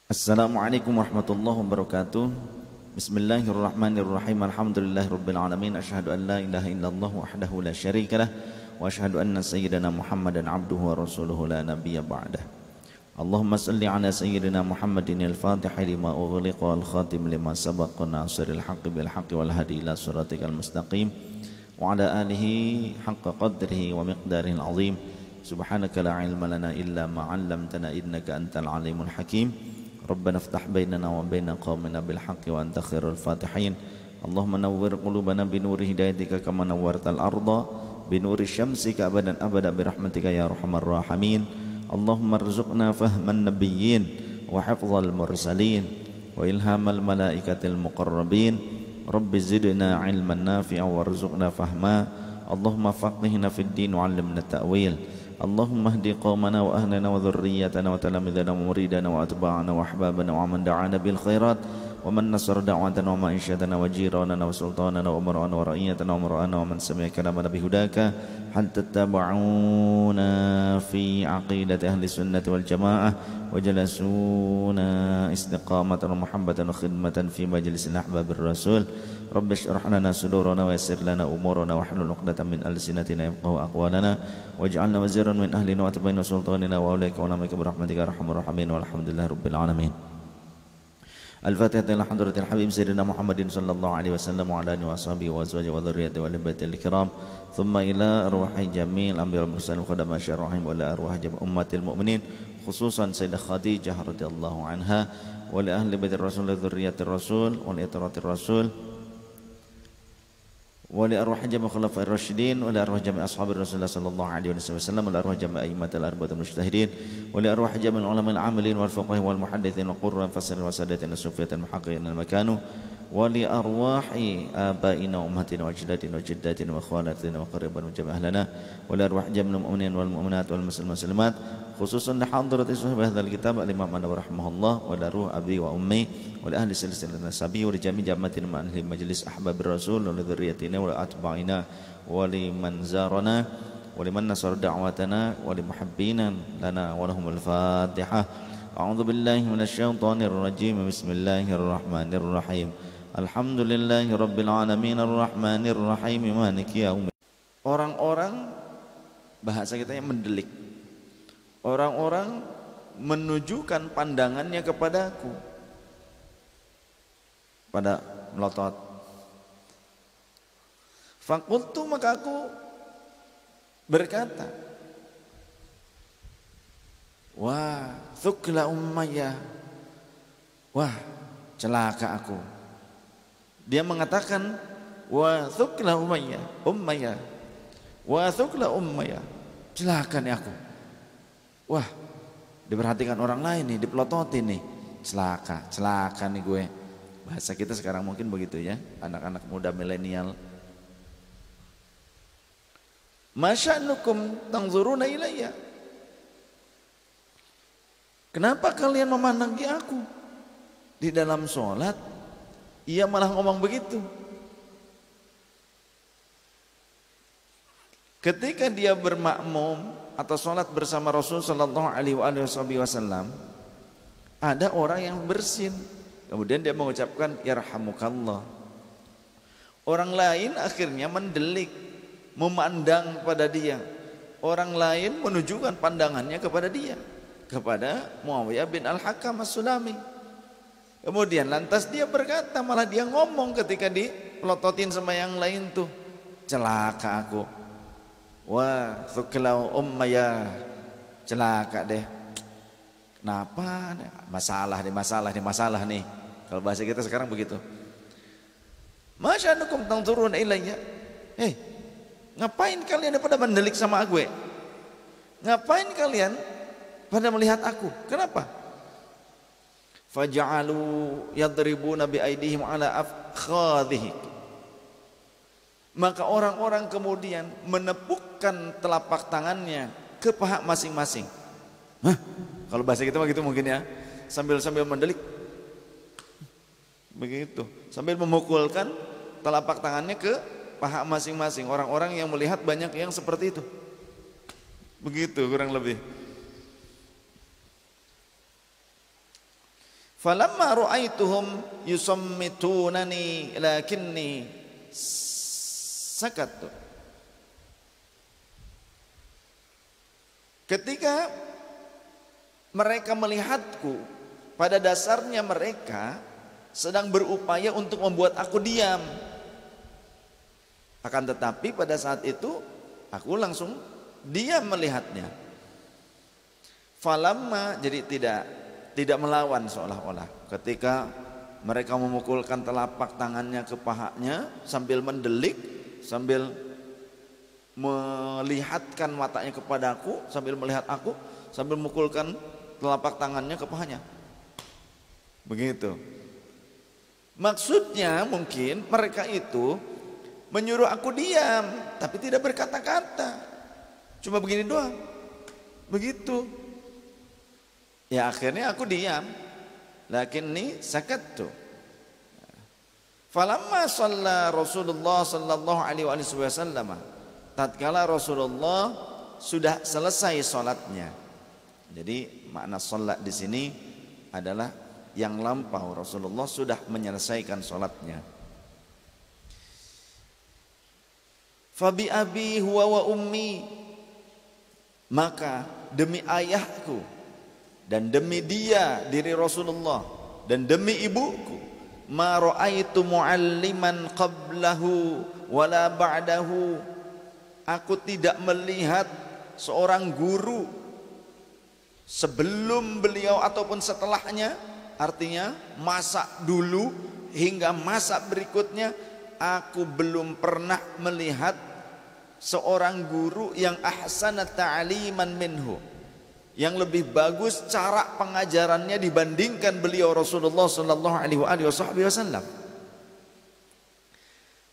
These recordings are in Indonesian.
Assalamualaikum warahmatullahi wabarakatuh. Bismillahirrahmanirrahim. Alhamdulillahirabbil alamin. Asyhadu an la ilaha illallah wahdahu la syarikalah wa asyhadu anna sayyidana Muhammadan abduhu wa rasuluhu la nabiyya ba'dah. Allahumma salli ala sayyidina Muhammadin al-Fatih lima ughliqa wal khatim lima sabaqa nasiril haqqi bil haqqi wal hadi ila siratikal mustaqim wa ala alihi haqqa qadrihi wa miqdarihil azim. Subhanaka la ilma lana illa ma 'allamtana innaka antal alimul hakim. Rabbana iftah bainana wa baina qaumina bil haqqi wa anta khairul fatihin. Allahumma nawwir qulubana bi nuri hidayatika kama nawwartal arda bi nuri syamsika abadan abada bi rahmatika ya arhamar rahimin. Allahumma arzuqna fahman nabiyyin wa hifdzal mursalin wa ilhamal malaikatil muqarrabin. Rabbi zidna ilman nafi'a warzuqna fahma. Allahumma faqihna fid din wa 'allimna ta'wil. Allahumma hdi qaumana wa ahlana wa dhurriyyatana wa talamidana wa muridana wa atba'ana wa ahbabana wa man da'ana bil khairat wa man nasara da'watana wa ma'ishatana wa jiranana wa sultanana wa umarana wa ra'iyatana wa mar'ana wa man sami'a kalamana bihudaka hatta taba'una fi aqidati ahli sunnati wal jamaah wa jalasuna istiqamatan wa muhabbatan wa khidmatan fi majlisil ahbabir rasul. Rabbi shrah lana sudurana wa yassir lana umurana wa hlul 'uqdatam min alsinatina yafqahu aqwalana waj'alna waziran min ahlina wa tabaina sultanina wa aulaika wa namika birahmatika arhamar rahimin walhamdulillahi rabbil alamin. Al-Fatihah ila hadratil habib sayyidina Muhammadin sallallahu alaihi wasallam wa ala alihi wa sahbihi wa azwajihi wa dhurriyyatihi wa ali baitil kiram thumma ila arwahi jamil anbiya wal mursalin khadama syarahim wa ila arwah jami' ummatil mu'minin khususan Sayyidah Khadijah radhiyallahu anha wa li ahli baitir rasul wa dhurriyyatir rasul wa li itaratir rasul wa li arwah jami' khulafa'ir rasyidin wa li arwah jami' ashabir rasulullah sallallahu alaihi wasallam wa li arwah jami' a'immatil arba'atul mujtahidin wa li arwah jami' ulama'il 'amilin wal fuqaha wal muhadditsin wa qurra fasirin wa sadatin sufiyatin muhaqqiqin al makanu wa li arwahi abaina wa ummatina wa ajdatina wa jaddatina wa khawalatina wa qariban wa jami' ahlana wa li arwah jami'il mu'minin wal mu'minat wal muslimat khususan li hadrati sahib hadzal kitab al-imam an-Nawawi rahimahullah wa li ruh abi wa ummi wa li ahli silsilah nasabi wa li jami' jama'atin ma ahli majlis ahbabir rasul wa li dzurriyyatina wa atba'ina wa li man zarana wa li man nasara da'watana wa li muhibbina lana wa lahumul fatihah. A'udzu billahi minasyaitonir rajim. Bismillahirrahmanirrahim. Alhamdulillahi rabbil alamin arrahmanir rahim maliki yaumid. Orang-orang bahasa kita yang mendelik. Orang-orang menunjukkan pandangannya kepadaku pada melotot. Fakultu maka aku berkata, wah thukla Umayyah, wah celaka aku. Dia mengatakan wah thukla Umayyah, wah thukla Umayyah, celaka nih aku. Wah diperhatikan orang lain nih, dipelototin nih, celaka nih gue. Bahasa kita sekarang mungkin begitu ya, anak-anak muda milenial. Masya'nukum tanzuruna ilayya. Kenapa kalian memandangi aku? Di dalam sholat ia malah ngomong begitu. Ketika dia bermakmum atau sholat bersama Rasul sallallahu alaihi wasallam, ada orang yang bersin, kemudian dia mengucapkan yarhamukallah. Orang lain akhirnya mendelik, memandang pada dia. Orang lain menunjukkan pandangannya kepada dia, kepada Muawiyah bin Al-Hakam As-Sulami. Kemudian lantas dia berkata, malah dia ngomong ketika dipelototin sama yang lain tuh, celaka aku. Wah thuklau Umayyah, celaka deh. Kenapa? Masalah nih. Kalau bahasa kita sekarang begitu. Masya'nukum tanzuruna ilayya. Ngapain kalian pada mendelik sama gue? Ngapain kalian pada melihat aku? Kenapa? Faja'alu yadribuna bi aydihim ala afkhadhihi. Maka orang-orang kemudian menepukkan telapak tangannya ke paha masing-masing. Kalau bahasa kita begitu mungkin ya, sambil mendelik begitu, sambil memukulkan telapak tangannya ke paha masing-masing. Orang-orang yang melihat banyak yang seperti itu. Begitu kurang lebih. Falamma ra'aituhum yusammitunani lakinni sakattu. Ketika mereka melihatku, pada dasarnya mereka sedang berupaya untuk membuat aku diam. Akan tetapi pada saat itu aku langsung diam melihatnya. Falamma, jadi tidak melawan seolah-olah. Ketika mereka memukulkan telapak tangannya ke pahanya sambil mendelik, sambil melihatkan matanya kepadaku, sambil melihat aku, sambil memukulkan telapak tangannya ke pahanya. Begitu. Maksudnya mungkin mereka itu menyuruh aku diam, tapi tidak berkata-kata. Cuma begini doang. Begitu. Ya akhirnya aku diam. Lakinni sakattu. Falamma shalla Rasulullah sallallahu alaihi wasallam. Tatkala Rasulullah sudah selesai salatnya. Jadi makna salat di sini adalah yang lampau. Rasulullah sudah menyelesaikan salatnya. Fabi abi huwa wa ummi, maka demi ayahku dan demi dia diri Rasulullah dan demi ibuku, ma ra'aitu mualliman qablahu wala ba'dahu, aku tidak melihat seorang guru sebelum beliau ataupun setelahnya, artinya masa dulu hingga masa berikutnya, aku belum pernah melihat seorang guru yang ahsana ta'aliman minhu, yang lebih bagus cara pengajarannya dibandingkan beliau Rasulullah sallallahu alaihi wasallam.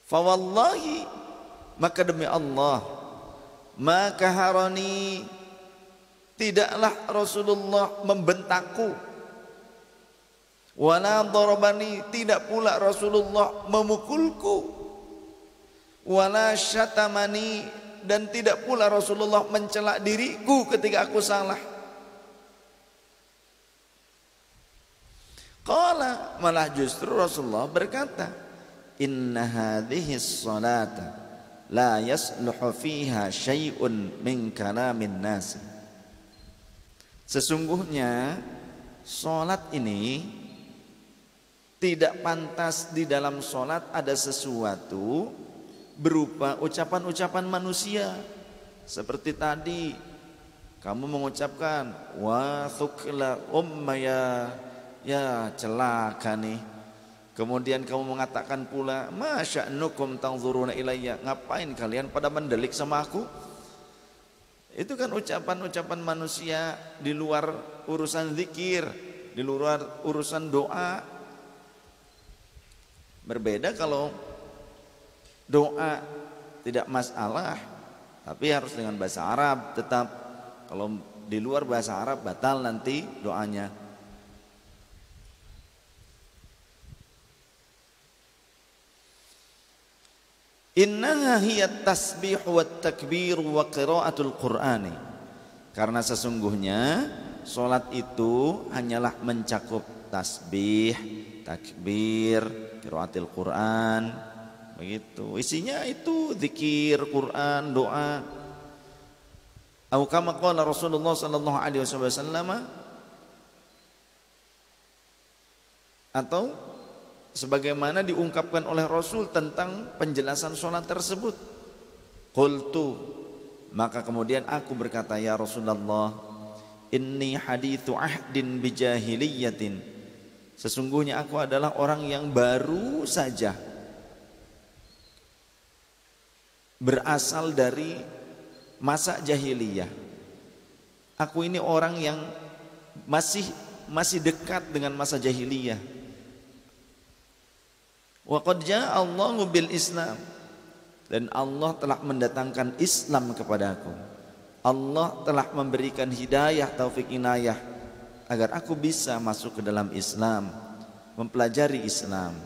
Fa wallahi, maka demi Allah, maka harani, tidaklah Rasulullah membentakku, wala darabani, tidak pula Rasulullah memukulku, wala syatamani, dan tidak pula Rasulullah mencela diriku ketika aku salah. Qala, malah justru Rasulullah berkata, inna hadhihi sholata la yasluhu fiha syai'un min kalamin nas. Sesungguhnya sholat ini tidak pantas di dalam sholat ada sesuatu berupa ucapan-ucapan manusia. Seperti tadi kamu mengucapkan wa thukla ummaya, ya celaka nih. Kemudian kamu mengatakan pula ma sya'nukum tanzuruna ilayya, ngapain kalian pada mendelik sama aku? Itu kan ucapan-ucapan manusia di luar urusan zikir, di luar urusan doa. Berbeda kalau doa tidak masalah, tapi harus dengan bahasa Arab tetap. Kalau di luar bahasa Arab batal nanti doanya. Innaha hiya tasbih wa takbir wa qiraatul Qur'ani. Karena sesungguhnya salat itu hanyalah mencakup tasbih, takbir, qiraatul Qur'an. Begitu. Isinya itu zikir, Quran, doa. Atau kama qala Rasulullah sallallahu alaihi wasallam, atau sebagaimana diungkapkan oleh Rasul tentang penjelasan sholat tersebut. Qultu, maka kemudian aku berkata, ya Rasulullah, inni hadithu ahdin bijahiliyatin, sesungguhnya aku adalah orang yang baru saja berasal dari masa jahiliyah. Aku ini orang yang masih dekat dengan masa jahiliyah. Wa qad jaa Allahu bil Islam, dan Allah telah mendatangkan Islam kepadaku. Allah telah memberikan hidayah, taufik, inayah agar aku bisa masuk ke dalam Islam, mempelajari Islam.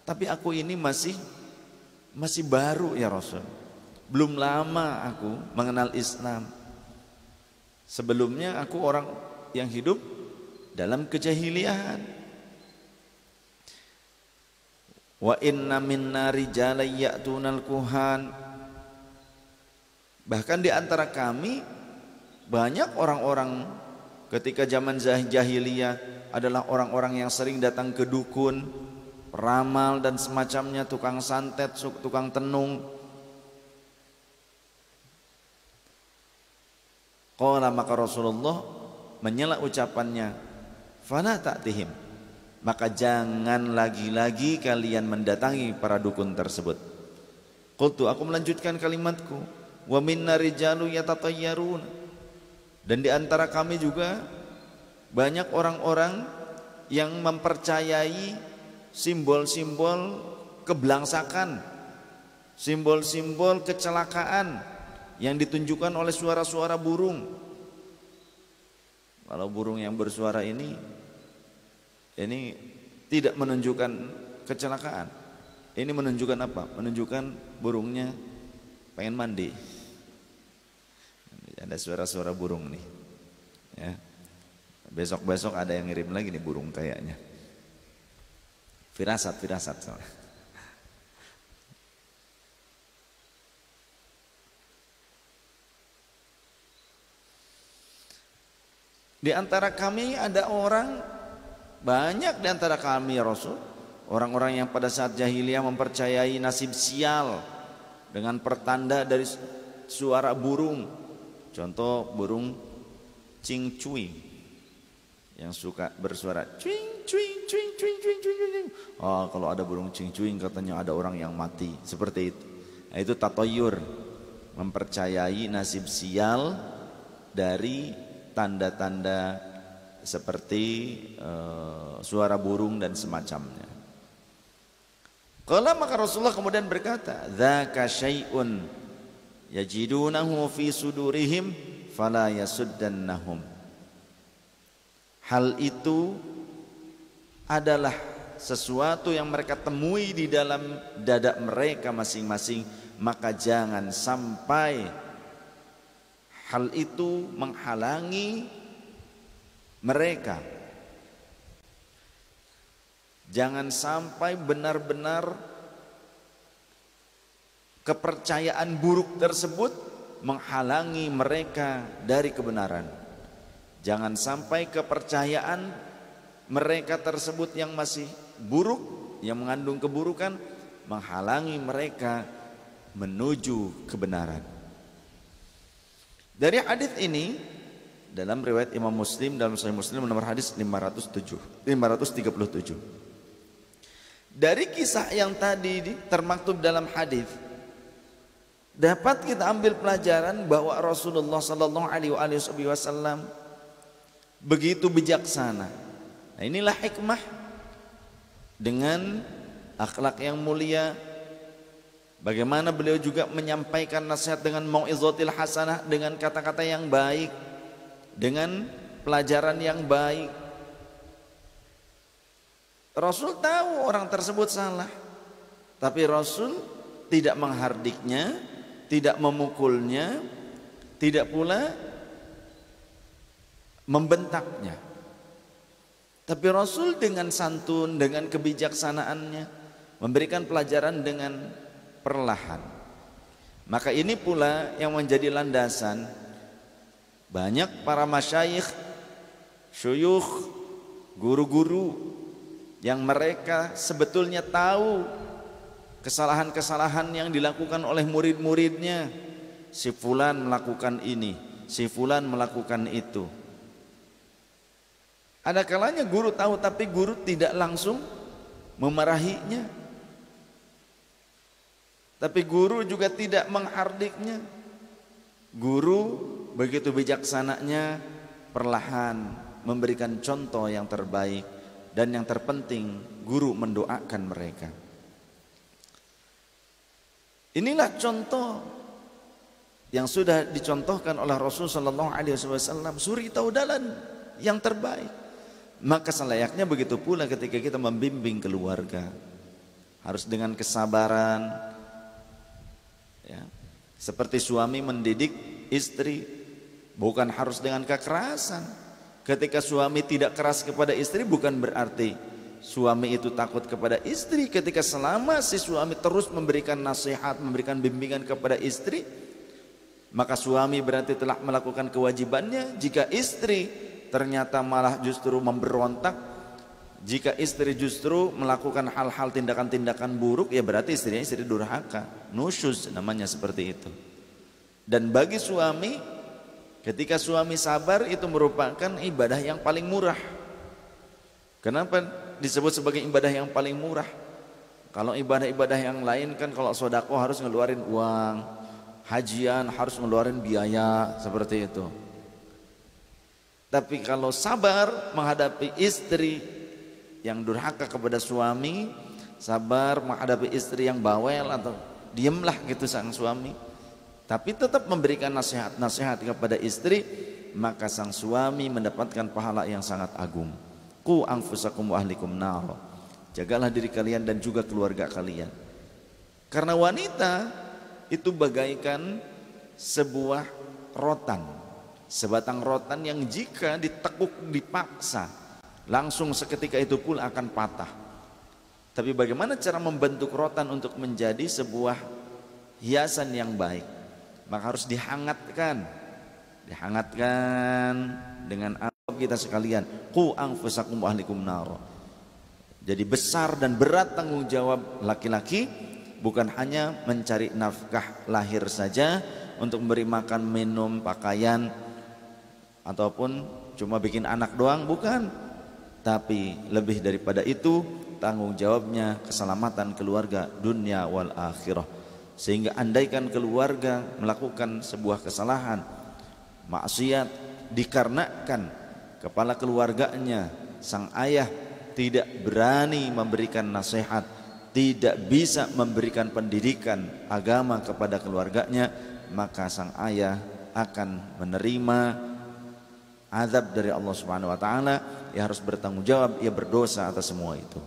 Tapi aku ini masih baru ya Rasul. Belum lama aku mengenal Islam. Sebelumnya aku orang yang hidup dalam kejahiliaan. Wa inna minna rijalan ya'tunal kuhan. Bahkan di antara kami banyak orang-orang ketika zaman jahiliyah adalah orang-orang yang sering datang ke dukun, peramal dan semacamnya, tukang santet, tukang tenung. Qala, maka Rasulullah menyela ucapannya, fala ta'tihim, maka jangan lagi-lagi kalian mendatangi para dukun tersebut. Qultu, aku melanjutkan kalimatku, wa minna rijalu yatatayyarun, dan di antara kami juga banyak orang-orang yang mempercayai simbol-simbol keblangsakan, simbol-simbol kecelakaan yang ditunjukkan oleh suara-suara burung. Kalau burung yang bersuara ini tidak menunjukkan kecelakaan. Ini menunjukkan apa? Menunjukkan burungnya pengen mandi. Ada suara-suara burung nih. Ya. Besok-besok ada yang ngirim lagi nih burung kayaknya. Firasat soalnya. Di antara kami ada orang, banyak di antara kami ya Rasul, orang-orang yang pada saat jahiliyah mempercayai nasib sial dengan pertanda dari suara burung. Contoh burung cingcuing yang suka bersuara cuing cuing cuing cuing cuing cuing. Oh, kalau ada burung cingcuing katanya ada orang yang mati, seperti itu. Nah, itu tatoyur, mempercayai nasib sial dari tanda-tanda seperti suara burung dan semacamnya. Qala, maka Rasulullah kemudian berkata, dzaka syai'un yajidunahu fi sudurihim fala yasuddannahum. Hal itu adalah sesuatu yang mereka temui di dalam dada mereka masing-masing, maka jangan sampai hal itu menghalangi mereka. Jangan sampai benar-benar kepercayaan buruk tersebut menghalangi mereka dari kebenaran. Jangan sampai kepercayaan mereka tersebut yang masih buruk, yang mengandung keburukan, menghalangi mereka menuju kebenaran. Dari hadis ini dalam riwayat Imam Muslim, dalam Sahih Muslim nomor hadis 537. Dari kisah yang tadi termaktub dalam hadis, dapat kita ambil pelajaran bahwa Rasulullah sallallahu alaihi wasallam begitu bijaksana. Nah, inilah hikmah dengan akhlak yang mulia. Bagaimana beliau juga menyampaikan nasihat dengan mau'izatil hasanah, dengan kata-kata yang baik, dengan pelajaran yang baik. Rasul tahu orang tersebut salah, tapi Rasul tidak menghardiknya, tidak memukulnya, tidak pula membentaknya. Tapi Rasul dengan santun, dengan kebijaksanaannya memberikan pelajaran dengan perlahan. Maka ini pula yang menjadi landasan banyak para masyayikh, syuyukh, guru-guru yang mereka sebetulnya tahu kesalahan-kesalahan yang dilakukan oleh murid-muridnya. Si fulan melakukan ini, si fulan melakukan itu. Ada kalanya guru tahu tapi guru tidak langsung memarahinya. Tapi guru juga tidak menghardiknya. Guru begitu bijaksananya perlahan memberikan contoh yang terbaik, dan yang terpenting guru mendoakan mereka. Inilah contoh yang sudah dicontohkan oleh Rasul sallallahu alaihi wasallam, suri taudalan yang terbaik. Maka selayaknya begitu pula ketika kita membimbing keluarga, harus dengan kesabaran, ya. Seperti suami mendidik istri, bukan harus dengan kekerasan. Ketika suami tidak keras kepada istri bukan berarti suami itu takut kepada istri ketika selama si suami terus memberikan nasihat, memberikan bimbingan kepada istri, maka suami berarti telah melakukan kewajibannya. Jika istri ternyata malah justru memberontak, jika istri justru melakukan hal-hal tindakan-tindakan buruk, ya berarti istrinya istri durhaka, nusyuz namanya seperti itu. Dan bagi suami, ketika suami sabar itu merupakan ibadah yang paling murah. Kenapa disebut sebagai ibadah yang paling murah? Kalau ibadah-ibadah yang lain kan kalau sedekah harus ngeluarin uang, hajian harus ngeluarin biaya seperti itu. Tapi kalau sabar menghadapi istri yang durhaka kepada suami, sabar menghadapi istri yang bawel atau diamlah gitu sang suami, tapi tetap memberikan nasihat-nasihat kepada istri, maka sang suami mendapatkan pahala yang sangat agung. Qu anfusakum wa ahlikum nar. Jagalah diri kalian dan juga keluarga kalian. Karena wanita itu bagaikan sebuah rotan, sebatang rotan yang jika ditekuk dipaksa langsung seketika itu pula akan patah. Tapi bagaimana cara membentuk rotan untuk menjadi sebuah hiasan yang baik? Maka harus dihangatkan dengan azab kita sekalian. Qu anfusakum wa ahlikum nar. Jadi besar dan berat tanggung jawab laki-laki, bukan hanya mencari nafkah lahir saja untuk memberi makan, minum, pakaian, ataupun cuma bikin anak doang, bukan. Tapi lebih daripada itu, tanggung jawabnya keselamatan keluarga dunia wal akhirah. Sehingga andaikan keluarga melakukan sebuah kesalahan, maksiat, dikarenakan kepala keluarganya, sang ayah tidak berani memberikan nasihat, tidak bisa memberikan pendidikan agama kepada keluarganya, maka sang ayah akan menerima azab dari Allah Subhanahu wa taala. Ia harus bertanggung jawab, ia berdosa atas semua itu.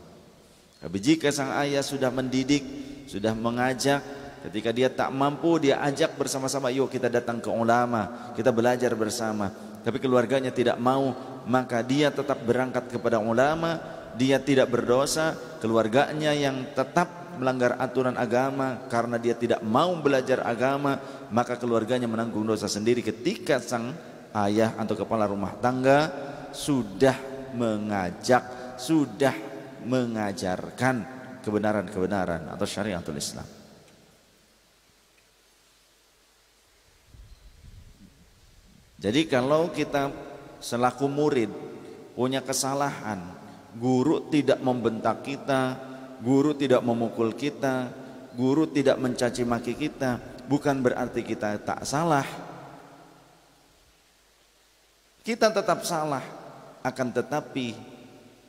Tapi jika sang ayah sudah mendidik, sudah mengajak, ketika dia tak mampu, dia ajak bersama-sama, yuk kita datang ke ulama, kita belajar bersama. Tapi keluarganya tidak mau, maka dia tetap berangkat kepada ulama, dia tidak berdosa. Keluarganya yang tetap melanggar aturan agama karena dia tidak mau belajar agama, maka keluarganya menanggung dosa sendiri ketika sang ayah atau kepala rumah tangga sudah mengajak, sudah mengajarkan kebenaran-kebenaran atau syariatul Islam. Jadi kalau kita selaku murid punya kesalahan, guru tidak membentak kita, guru tidak memukul kita, guru tidak mencaci maki kita, bukan berarti kita tak salah. Kita tetap salah. Akan tetapi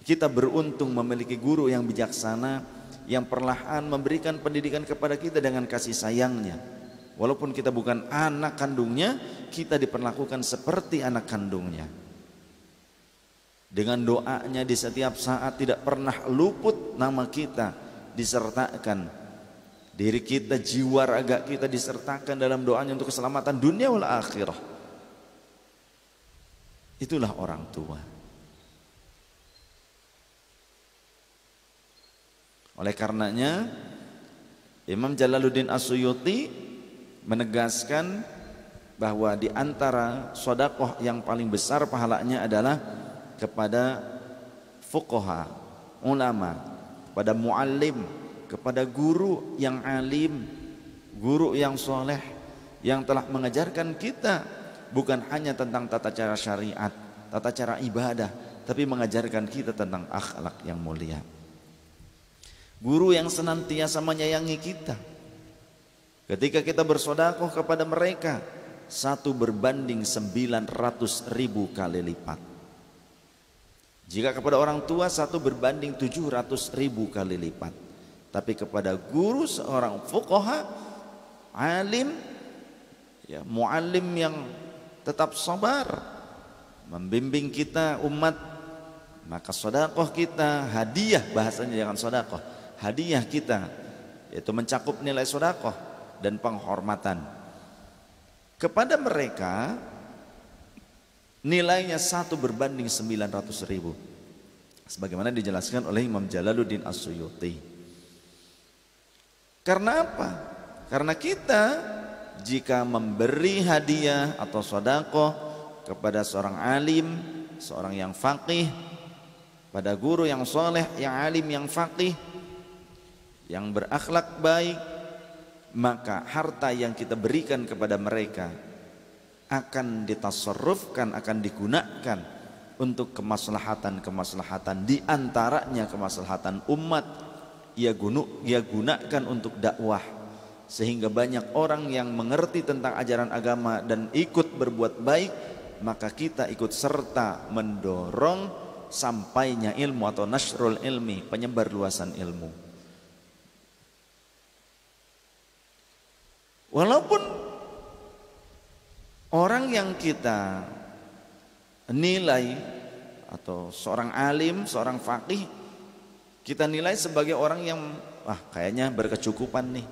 kita beruntung memiliki guru yang bijaksana, yang perlahan memberikan pendidikan kepada kita dengan kasih sayangnya. Walaupun kita bukan anak kandungnya, kita diperlakukan seperti anak kandungnya. Dengan doanya di setiap saat tidak pernah luput nama kita disertakan. Diri kita, jiwa raga kita disertakan dalam doanya untuk keselamatan dunia wal akhirah. Itulah orang tua. Oleh karenanya Imam Jalaluddin As-Suyuti menegaskan bahwa di antara sedekah yang paling besar pahalanya adalah kepada fuqaha, ulama, kepada muallim, kepada guru yang alim, guru yang soleh, yang telah mengajarkan kita bukan hanya tentang tata cara syariat, tata cara ibadah, tapi mengajarkan kita tentang akhlak yang mulia. Guru yang senantiasa menyayangi kita. Ketika kita bersedekah kepada mereka, 1 berbanding 900.000 kali lipat. Jika kepada orang tua 1 berbanding 700.000 kali lipat. Tapi kepada guru seorang fuqaha, alim, ya, muallim yang tetap sabar, membimbing kita umat, maka sedekah kita, hadiah bahasanya, jangan sedekah, hadiah kita yaitu mencakup nilai sedekah dan penghormatan kepada mereka, nilainya 1 berbanding 900.000. sebagaimana dijelaskan oleh Imam Jalaluddin As-Suyuti. Karena apa? Karena kita jika memberi hadiah atau sedekah kepada seorang alim, seorang yang faqih, pada guru yang soleh, yang alim, yang faqih, yang berakhlak baik, maka harta yang kita berikan kepada mereka akan ditasarrufkan, akan digunakan untuk kemaslahatan-kemaslahatan, di antaranya kemaslahatan umat. Ia gunakan untuk dakwah, sehingga banyak orang yang mengerti tentang ajaran agama dan ikut berbuat baik, maka kita ikut serta mendorong sampainya ilmu atau nasrul ilmi, penyebar luasan ilmu. Walaupun orang yang kita nilai atau seorang alim, seorang faqih, kita nilai sebagai orang yang kayaknya berkecukupan nih,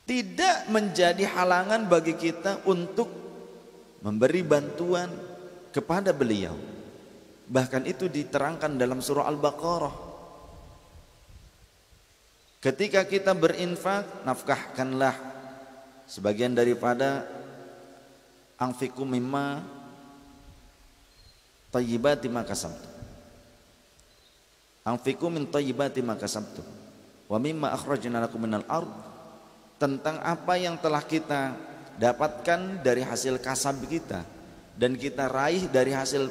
tidak menjadi halangan bagi kita untuk memberi bantuan kepada beliau. Bahkan itu diterangkan dalam surah Al-Baqarah. Ketika kita berinfak, nafkahkanlah sebagian daripada anfiqu mimma thayyibati ma kasabtum. Anfiqu min thayyibati ma kasabtum wa mimma akhrajna lakum minal ardh, tentang apa yang telah kita dapatkan dari hasil kasab kita dan kita raih dari hasil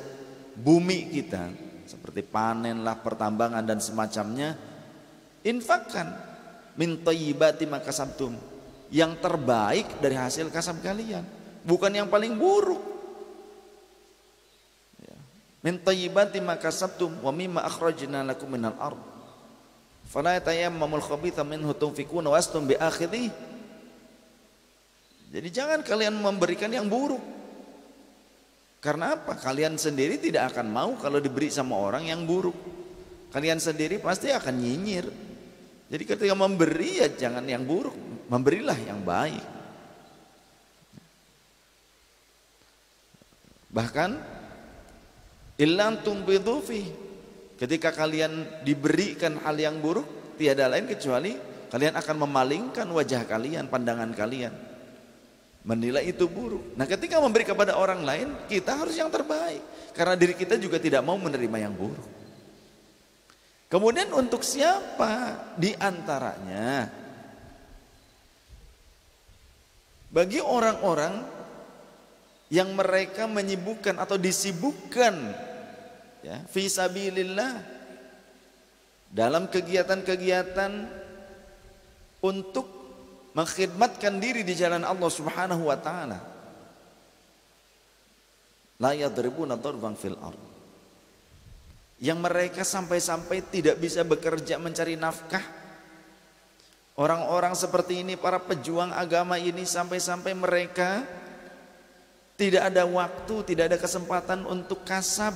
bumi kita, seperti panenlah, pertambangan dan semacamnya. Infakkan min thayyibati ma kasabtum, yang terbaik dari hasil kasab kalian, bukan yang paling buruk. Min thayyibati ma kasabtum wa mimma akhrajna lakum minal ardh fala tayammamul khabitha minhu tunfikuna wastum bi akhidhi. Jadi jangan kalian memberikan yang buruk. Karena apa? Kalian sendiri tidak akan mau kalau diberi sama orang yang buruk. Kalian sendiri pasti akan nyinyir. Jadi ketika memberi, ya jangan yang buruk, memberilah yang baik. Bahkan illam tunbidhu fi, ketika kalian diberikan hal yang buruk, tiada lain kecuali kalian akan memalingkan wajah kalian, pandangan kalian, menilai itu buruk. Nah, ketika memberi kepada orang lain, kita harus yang terbaik, karena diri kita juga tidak mau menerima yang buruk. Kemudian untuk siapa di antaranya? Bagi orang-orang yang mereka menyibukkan atau disibukkan ya, fi sabilillah, dalam kegiatan-kegiatan untuk mengkhidmatkan diri di jalan Allah Subhanahu wa taala. La yadribuna darban fil ardh, yang mereka sampai-sampai tidak bisa bekerja mencari nafkah. Orang-orang seperti ini, para pejuang agama ini, sampai-sampai mereka tidak ada waktu, tidak ada kesempatan untuk kasab,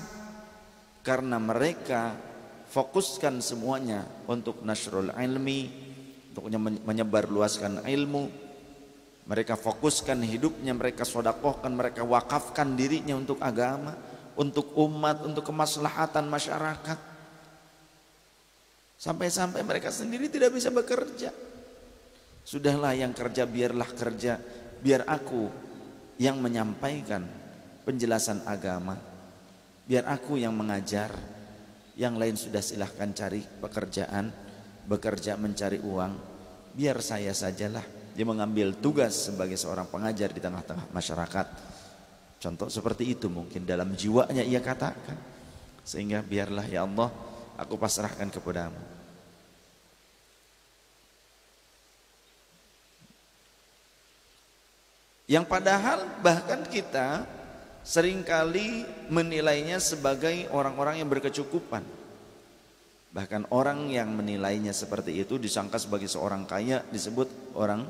karena mereka fokuskan semuanya untuk nasrul ilmi, untuk menyebar luaskan ilmu. Mereka fokuskan hidupnya, mereka sedekahkan, mereka wakafkan dirinya untuk agama, untuk umat, untuk kemaslahatan masyarakat. Sampai-sampai mereka sendiri tidak bisa bekerja. Sudahlah, yang kerja biarlah kerja, biar aku yang menyampaikan penjelasan agama, biar aku yang mengajar, yang lain sudah silahkan cari pekerjaan, bekerja mencari uang, biar saya sajalah. Dia mengambil tugas sebagai seorang pengajar di tengah-tengah masyarakat. Contoh seperti itu mungkin dalam jiwanya ia katakan, sehingga biarlah ya Allah, aku pasrahkan kepadamu. Yang padahal bahkan kita seringkali menilainya sebagai orang-orang yang berkecukupan. Bahkan orang yang menilainya seperti itu disangka sebagai seorang kaya, disebut orang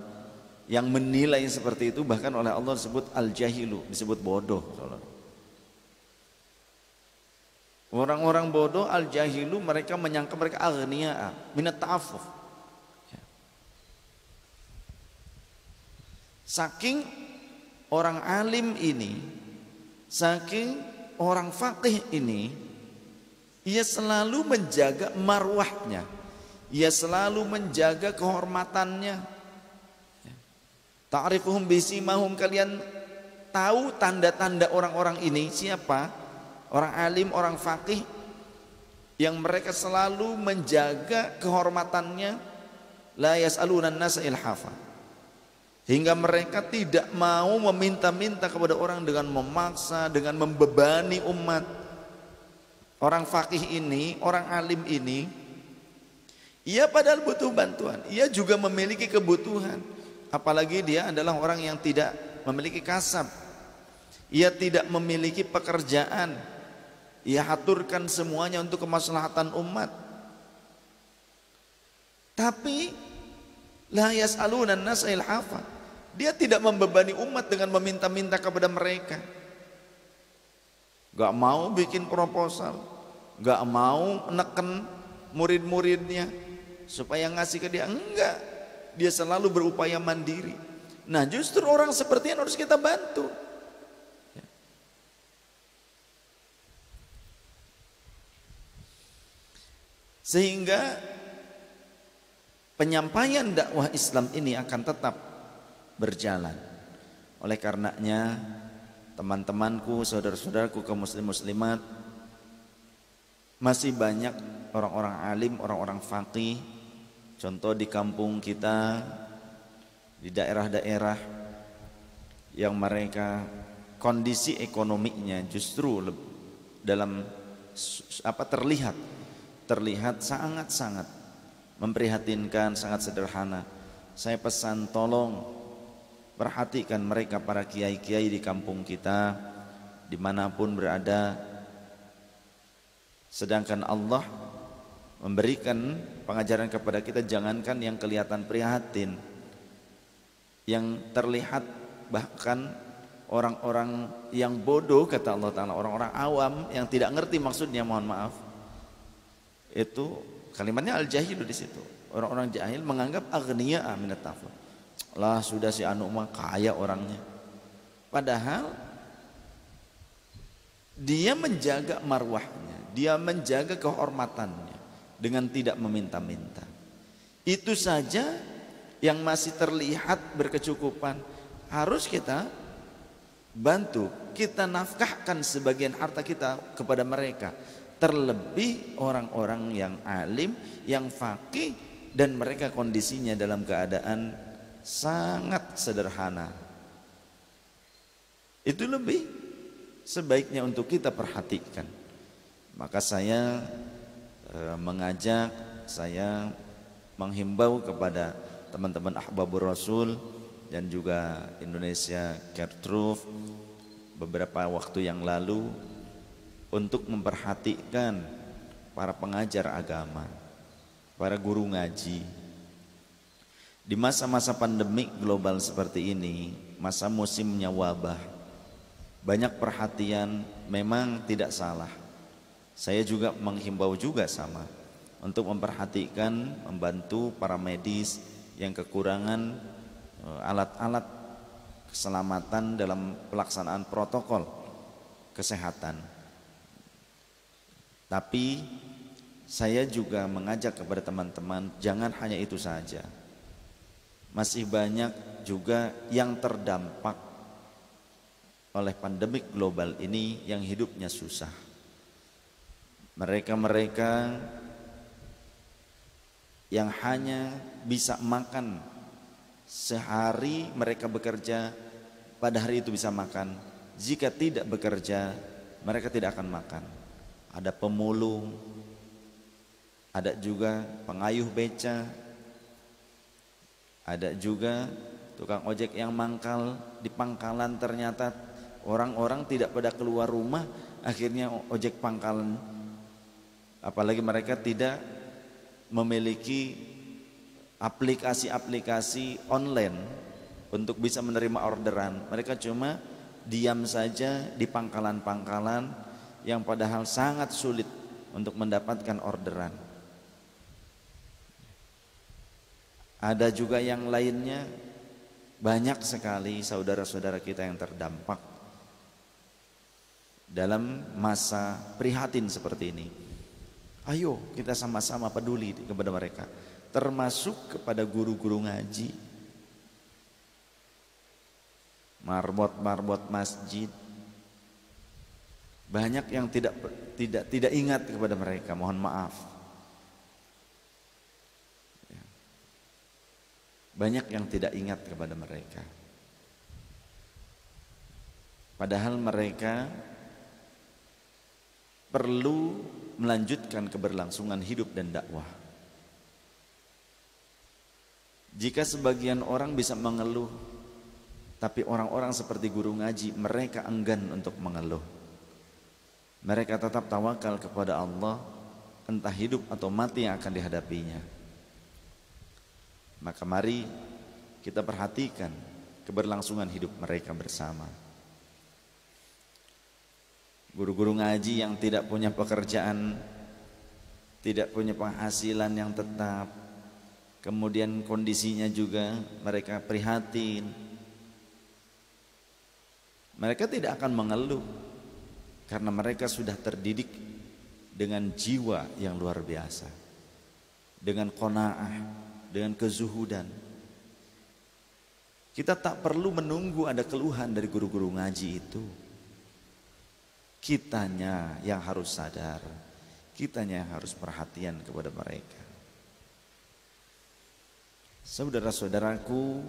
yang menilai seperti itu, bahkan oleh Allah disebut al-jahilu, disebut bodoh. Orang-orang bodoh, al-jahilu, mereka menyangka mereka aghniya minat ta'affuf. Saking orang alim ini, saking orang faqih ini, ia selalu menjaga marwahnya, ia selalu menjaga kehormatannya. Ta'rifuhum bisimahum, kalian tahu tanda-tanda orang-orang ini siapa? Orang alim, orang faqih yang mereka selalu menjaga kehormatannya. La yas'aluna an-nasa ilhafa, hingga mereka tidak mau meminta-minta kepada orang dengan memaksa, dengan membebani umat. Orang faqih ini, orang alim ini, ia padahal butuh bantuan, ia juga memiliki kebutuhan. Apalagi dia adalah orang yang tidak memiliki kasab, ia tidak memiliki pekerjaan, ia aturkan semuanya untuk kemaslahatan umat. Tapi la yas'aluna an-nasa ilhafa, dia tidak membebani umat dengan meminta-minta kepada mereka. Gak mau bikin proposal, gak mau neken murid-muridnya supaya ngasih ke dia, enggak. Dia selalu berupaya mandiri. Nah, justru orang seperti ini harus kita bantu. Sehingga penyampaian dakwah Islam ini akan tetap berjalan. Oleh karenanya, teman-temanku, saudara-saudaraku kaum muslim muslimat, masih banyak orang-orang alim, orang-orang faqih. Contoh di kampung kita, di daerah-daerah yang mereka kondisi ekonominya justru dalam terlihat sangat-sangat memprihatinkan, sangat sederhana. Saya pesan tolong perhatikan mereka, para kiai-kiai di kampung kita, dimanapun berada. Sedangkan Allah memberikan pengajaran kepada kita, jangankan yang kelihatan prihatin, yang terlihat bahkan orang-orang yang bodoh, kata Allah Ta'ala, orang-orang awam yang tidak ngerti maksudnya, mohon maaf, itu kalimatnya al-jahilu di situ. Orang-orang jahil menganggap aghniya minat tafur. Lah sudah si anu mah kaya orangnya. Padahal dia menjaga marwahnya, dia menjaga kehormatannya dengan tidak meminta-minta. Itu saja yang masih terlihat berkecukupan, harus kita bantu, kita nafkahkan sebagian harta kita kepada mereka. Terlebih orang-orang yang alim, yang faqih, dan mereka kondisinya dalam keadaan sangat sederhana. Itu lebih sebaiknya untuk kita perhatikan. Maka saya mengajak, saya menghimbau kepada teman-teman Ahbabur Rasul dan juga Indonesia Care Truth beberapa waktu yang lalu untuk memperhatikan para pengajar agama, para guru ngaji. Di masa-masa pandemik global seperti ini, masa musimnya wabah, banyak perhatian memang tidak salah. Saya juga menghimbau juga sama untuk memperhatikan, membantu para medis yang kekurangan alat-alat keselamatan dalam pelaksanaan protokol kesehatan. Tapi saya juga mengajak kepada teman-teman, jangan hanya itu saja. Masih banyak juga yang terdampak oleh pandemik global ini yang hidupnya susah. Mereka-mereka yang hanya bisa makan sehari, mereka bekerja, pada hari itu bisa makan. Jika tidak bekerja, mereka tidak akan makan. Ada pemulung, ada juga pengayuh beca, ada juga tukang ojek yang mangkal di pangkalan. Ternyata orang-orang tidak pada keluar rumah, akhirnya ojek pangkalan, apalagi mereka tidak memiliki aplikasi-aplikasi online untuk bisa menerima orderan. Mereka cuma diam saja di pangkalan-pangkalan yang padahal sangat sulit untuk mendapatkan orderan. Ada juga yang lainnya, banyak sekali saudara-saudara kita yang terdampak. dalam masa prihatin seperti ini. Ayo kita sama-sama peduli kepada mereka, termasuk kepada guru-guru ngaji, marbot masjid. Banyak yang tidak ingat kepada mereka, mohon maaf. Banyak yang tidak ingat kepada mereka. Padahal mereka perlu melanjutkan keberlangsungan hidup dan dakwah. Jika sebagian orang bisa mengeluh, tapi orang-orang seperti guru ngaji, mereka enggan untuk mengeluh. Mereka tetap tawakal kepada Allah, entah hidup atau mati yang akan dihadapinya. Maka mari kita perhatikan keberlangsungan hidup mereka bersama. Guru-guru ngaji yang tidak punya pekerjaan, tidak punya penghasilan yang tetap, kemudian kondisinya juga mereka prihatin. Mereka tidak akan mengeluh karena mereka sudah terdidik dengan jiwa yang luar biasa, dengan qanaah, dengan kezuhudan. Kita tak perlu menunggu ada keluhan dari guru-guru ngaji itu. Kitanya yang harus sadar, kitanya yang harus perhatian kepada mereka. Saudara-saudaraku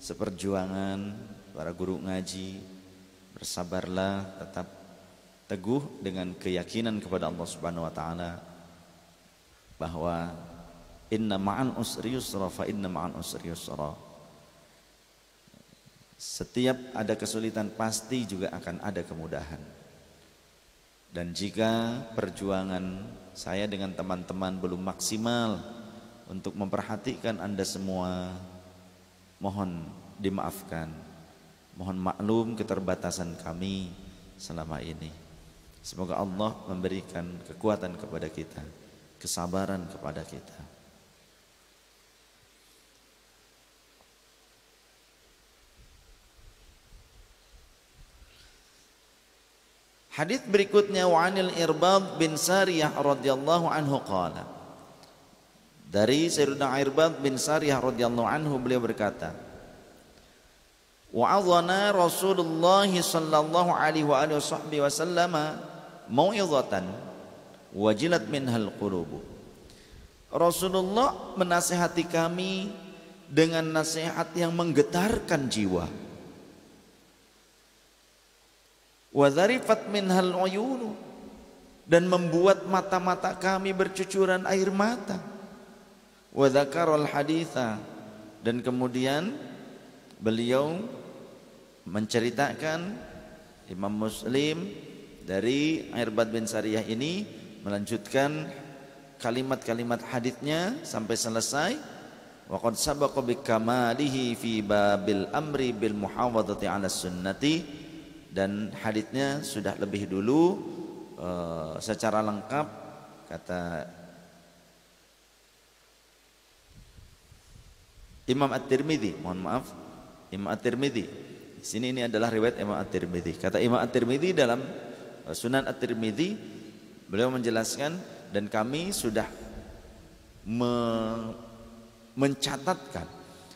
seperjuangan, para guru ngaji, bersabarlah, tetap teguh dengan keyakinan kepada Allah Subhanahu wa taala bahwa inna ma'an usri yusra fa inna ma'an usri yusra. Setiap ada kesulitan pasti juga akan ada kemudahan. Dan jika perjuangan saya dengan teman-teman belum maksimal untuk memperhatikan Anda semua, mohon dimaafkan, mohon maklum keterbatasan kami selama ini. Semoga Allah memberikan kekuatan kepada kita, kesabaran kepada kita. Hadits berikutnya, wa 'anil Irbad bin Sariyah radhiyallahu anhu qala. Dari Sayyidina Irbad bin Sariyah radhiyallahu anhu, beliau berkata, wa'adhana Rasulullah sallallahu alaihi wa alihi wasallam mau'izatan wajilat minhal qulub. Rasulullah menasihati kami dengan nasihat yang menggetarkan jiwa. Wa dzarifat minhal uyun, dan membuat mata-mata kami bercucuran air mata. Wa dzakaral haditha, dan kemudian beliau menceritakan, Imam Muslim dari Irbad bin Sariyah ini melanjutkan kalimat-kalimat haditsnya sampai selesai. Wa qad sabaqa bikamalihi fi babil amri bil muhafadzati 'ala sunnati, dan haditsnya sudah lebih dulu secara lengkap, kata Imam At-Tirmidzi, mohon maaf, Imam At-Tirmidzi. Di sini ini adalah riwayat Imam At-Tirmidzi. Kata Imam At-Tirmidzi dalam Sunan At-Tirmidzi, beliau menjelaskan, dan kami sudah mencatatkan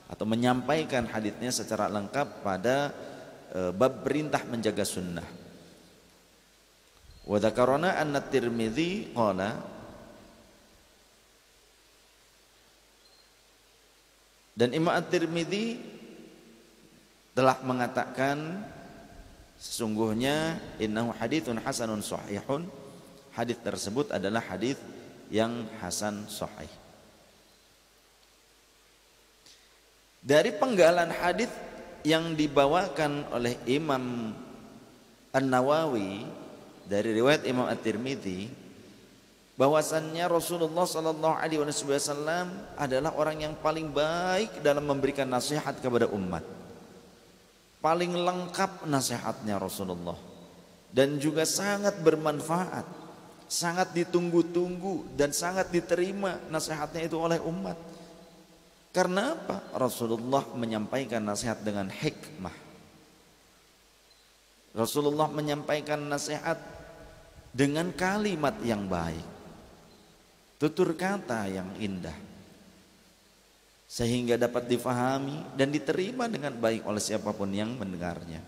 atau menyampaikan haditsnya secara lengkap pada bab perintah menjaga sunnah. Wa dzakarana anna Tirmidzi qala, dan Imam At-Tirmidzi telah mengatakan, sesungguhnya innahu haditsun hasanun sahihun, hadis tersebut adalah hadis yang hasan sahih. Dari penggalan hadis yang dibawakan oleh Imam An-Nawawi dari riwayat Imam At-Tirmidzi, bahwasannya Rasulullah sallallahu alaihi wasallam adalah orang yang paling baik dalam memberikan nasihat kepada umat. Paling lengkap nasihatnya Rasulullah, dan juga sangat bermanfaat, sangat ditunggu-tunggu dan sangat diterima nasihatnya itu oleh umat. Karena apa? Rasulullah menyampaikan nasihat dengan hikmah. Rasulullah menyampaikan nasihat dengan kalimat yang baik, tutur kata yang indah, sehingga dapat difahami dan diterima dengan baik oleh siapapun yang mendengarnya.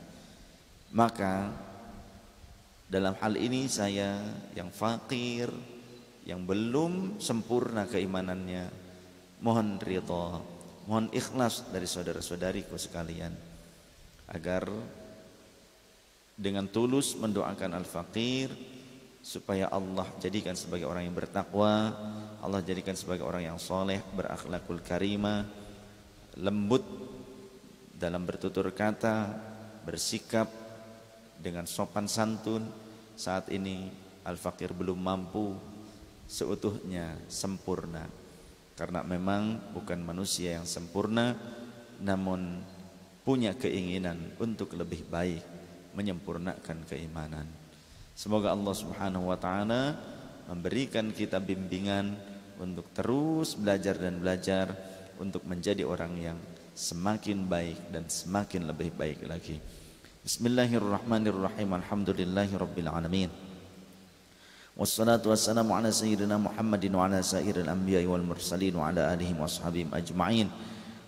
Maka dalam hal ini saya yang fakir, yang belum sempurna keimanannya, mohon ridha, mohon ikhlas dari saudara-saudariku sekalian, agar dengan tulus mendoakan al-faqir supaya Allah jadikan sebagai orang yang bertakwa, Allah jadikan sebagai orang yang soleh, berakhlakul karimah, lembut dalam bertutur kata, bersikap dengan sopan santun. Saat ini al-faqir belum mampu seutuhnya sempurna, karena memang bukan manusia yang sempurna, namun punya keinginan untuk lebih baik, menyempurnakan keimanan. Semoga Allah Subhanahu wa taala memberikan kita bimbingan untuk terus belajar dan belajar untuk menjadi orang yang semakin baik dan semakin lebih baik lagi. Bismillahirrahmanirrahim. Alhamdulillahirabbil alamin. Wassalatu wassalamu ala sayyidina Muhammadin wa ala sairil anbiya'i wal mursalin wa ala alihi wa ashabihim ajma'in.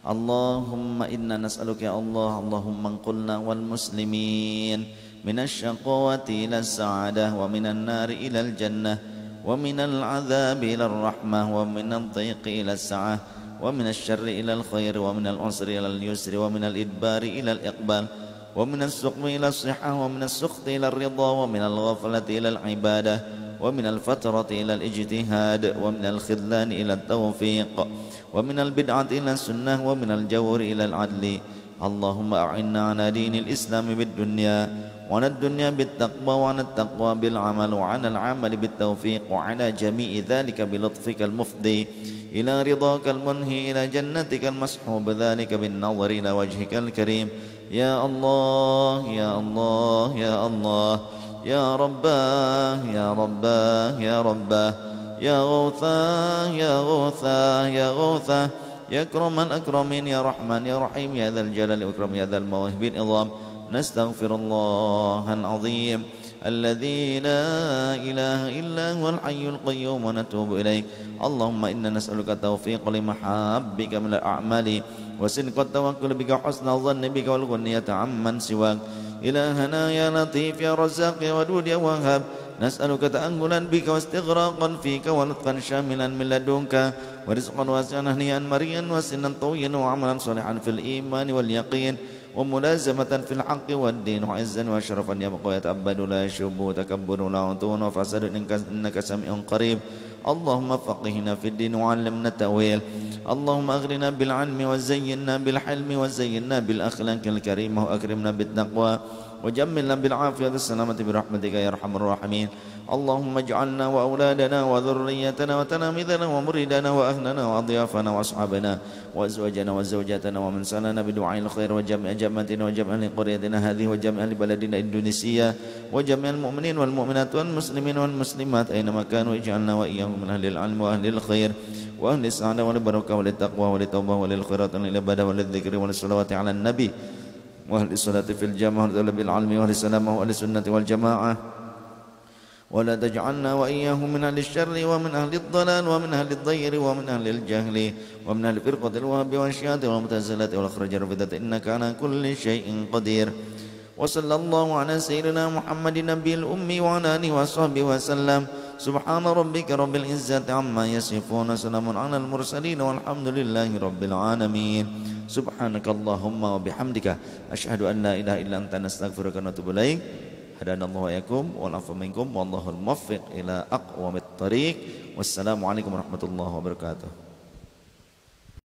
Allahumma inna nas'aluka ya Allah, Allahumma anqulna wal muslimin minasy syaqawati ila sa'adah wa minan nari ila al jannah wa minal adzabi ila rahmah wa minal dhiqi ila sa'ah wa minasy syarri ila al khair wa minal usri ila al yusri wa minal idbari ila al iqbal wa minas suqmi ila as-sihhah wa minas sukhti ila ar-ridha wa minal ghaflati ila al-ibadah wa minal fatrati ila al-ijtihad wa minal khidlan ila at-tawfiq wa minal bid'ati ila sunnah wa minal jawri ila al-adli. Allahumma a'inna ala dinil islam bid-dunya wa ala ad-dunya bit-taqwa wa ala at-taqwa bil-amal wa ala al-amal bit-tawfiq wa ala jami'i dhalika bi lutfikal mufdi ila ridhakal munhi ila jannatikal mashhub dhalika bin-nadhri ila wajhikal karim. Ya Allah, Ya Allah, Ya Allah, Ya Rabbah, Ya Rabbah, Ya Rabbah, Ya Ghawthah, Ya Ghawthah, Ya Ghawthah, Ya Akramal Akramin, Ya Rahman, Ya Rahim, Ya Dzal Jalali wal Ikram, Ya Dzal Mawahibin Idham. Nastaghfirullahal azim alladzi la ilaha illa huwal hayyul qayyum wa natubu ilaik. Allahumma inna nas'aluka taufiqa limahabbika minal a'mali wa sidqat tawakkul bika husnal dhanni bika wal ghunniyata amman siwak. Ilahana ya latif ya razzaq ya wadud ya wahhab, nas'aluka ta'ammulan bika wa istighraqan fika wa lutfan syamilan min ladunka wa rizqan wasi'an haniyan mariyan wa sinan tawiyyan wa amalan salihan fil iman wal yaqin wa mulazamatan fil haqqi wad din wa izzan wa syarafan ya maqwa ta'abbadu la syubu takabburu la utun wa fasadun innaka sami'un qarib. Allahumma faqihna fid din wa 'allimna ta'wil. Allahumma aghnina bil 'ilmi wa zayyinna bil hilmi wa zayyinna bil akhlaqil karimah wa akrimna bit taqwa wa jammilna bil 'afiyati was salamati bi rahmatika ya arhamar rahimin. Allahumma ij'alna wa auladana wa dhurriyyatana wa talamidana wa muridana wa ahlana wa adiyafana wa ashabana wa azwajana wa zawjatana wa man salana bi du'ail khair wa jami'a jamatina wa jami'a qaryatina hadhihi wa jami'a baladina Indonesia wa jami'al mu'minin wal mu'minat wal muslimin wal muslimat aina ma kanu ij'alna wa iyyahum min ahlil 'ilm wa ahlil khair wa ahli sa'adah wa barakah wa taqwa wa tawbah wa lil khairat wal ibadah wa dzikri wa salawati 'alan nabi wa ahli salati fil jamaah wa talabil 'ilmi wa ahli salamah wa ahli sunnati wal jamaah. ولا تجعلنا وإياهم من أهل الشر ومن أهل الضلال ومن أهل الضير ومن أهل الجهل ومن أهل فرقة الوهاب والشيعة والمعتزلة والخرج الرافضة إنك على كل شيء قدير. وصلى الله على سيدنا محمد النبي الأمي وعلى آله وصحبه وسلم. سبحان ربك رب العزة عما يصفون سلام على المرسلين والحمد لله رب العالمين. سبحانك اللهم وبحمدك أشهد أن لا إله إلا أنت نستغفرك ونتوب إليك. Hadanallahu wa yakum wal afu minkum wallahul muwaffiq ila aqwamit thariq. Wassalamualaikum warahmatullahi wabarakatuh.